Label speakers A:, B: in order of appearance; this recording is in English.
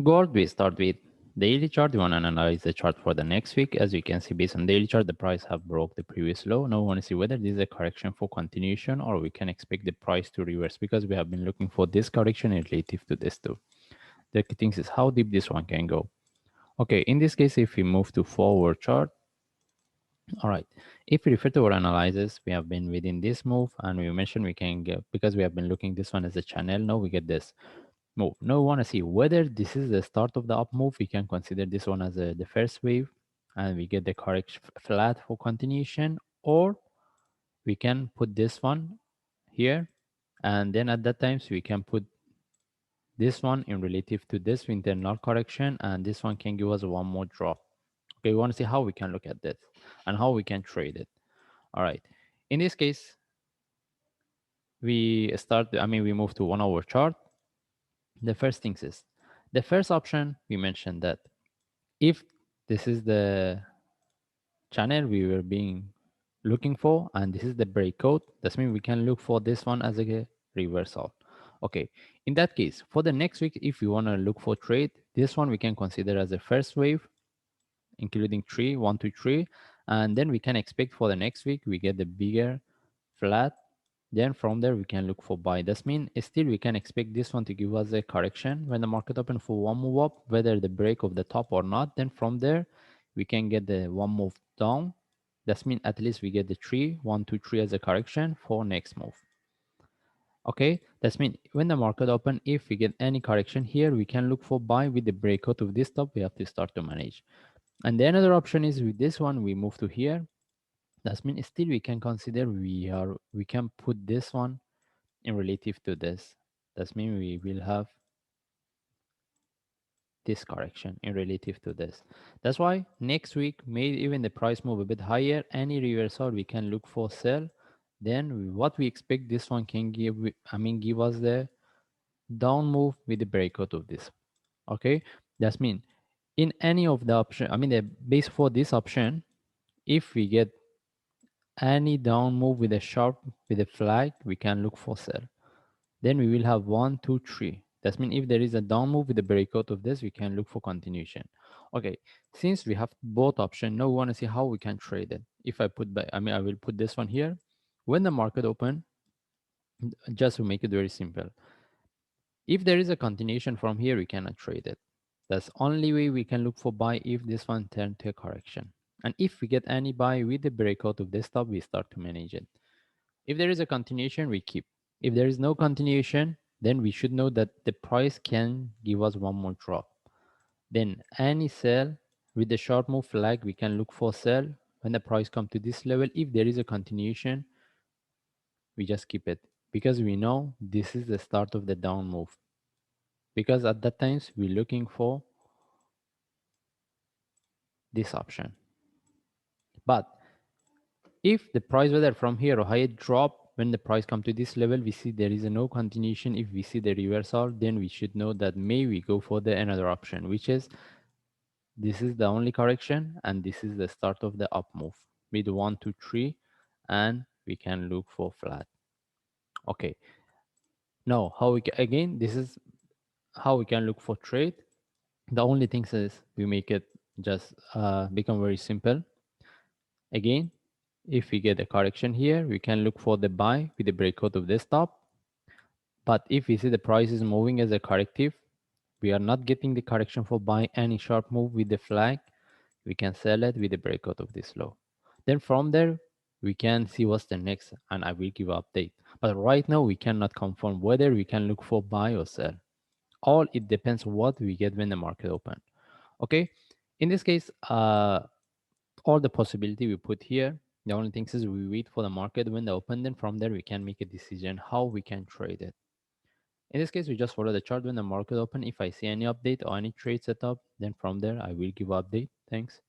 A: Gold, we start with daily chart. We want to analyze the chart for the next week. As you can see, based on daily chart, the price have broke the previous low. Now we want to see whether this is a correction for continuation or we can expect the price to reverse, because we have been looking for this correction relative to this too. The key thing is how deep this one can go. Okay, in this case, if we move to forward chart, all right, if we refer to our analysis, we have been within this move and we mentioned we can get, because we have been looking this one as a channel, now we get this move. Now we want to see whether this is the start of the up move. We can consider this one as the first wave and we get the correction flat for continuation, or we can put this one here, and then at that time so we can put this one in relative to this internal correction, and this one can give us one more drop. Okay, we want to see how we can look at this and how we can trade it. All right, in this case we move to 1 hour chart. The first things is, the first option we mentioned that if this is the channel we were being looking for and this is the breakout, that means we can look for this one as a reversal. Okay, in that case for the next week, if we want to look for trade, this one we can consider as a first wave, including 1 to 3, and then we can expect for the next week we get the bigger flat. Then from there we can look for buy. That means still we can expect this one to give us a correction when the market open for one move up, whether the break of the top or not. Then from there we can get the one move down. That means at least we get the 1 to 3 as a correction for next move. Okay, that means when the market open, if we get any correction here, we can look for buy. With the breakout of this top, we have to start to manage. And the another option is with this one, we move to here. That means still we can consider we can put this one in relative to this. That means we will have this correction in relative to this. That's why next week, maybe even the price move a bit higher, any reversal we can look for sell. Then what we expect this one can give, give us the down move with the breakout of this. Okay, that means in any of the option, the base for this option, if we get any down move with a sharp with a flag, we can look for sell. Then we will have 1 2 3. That means if there is a down move with the breakout of this, we can look for continuation. Okay, since we have both options, now we want to see how we can trade it. If I put by, I will put this one here. When the market open, just to make it very simple, if there is a continuation from here, we cannot trade it. That's only way we can look for buy if this one turn to a correction. And if we get any buy with the breakout of this top, we start to manage it. If there is a continuation, we keep. If there is no continuation, then we should know that the price can give us one more drop. Then any sell with the short move flag, we can look for sell when the price come to this level. If there is a continuation, we just keep it, because we know this is the start of the down move. Because at that times we're looking for this option. But if the price whether from here or higher drop, when the price come to this level, we see there is a no continuation. If we see the reversal, then we should know that maybe we go for the another option, which is this is the only correction and this is the start of the up move with 1 2 3, and we can look for flat. Okay, now how we can, again, this is how we can look for trade. The only thing is we make it just become very simple. Again, if we get a correction here, we can look for the buy with the breakout of this top. But if we see the price is moving as a corrective, we are not getting the correction for buy any sharp move with the flag, we can sell it with the breakout of this low. Then from there, we can see what's the next, and I will give update. But right now, we cannot confirm whether we can look for buy or sell. All it depends what we get when the market open. Okay, in this case, all the possibility we put here. The only thing is we wait for the market when they open, then from there we can make a decision how we can trade it. In this case, we just follow the chart when the market open. If I see any update or any trade setup, then from there I will give update. Thanks.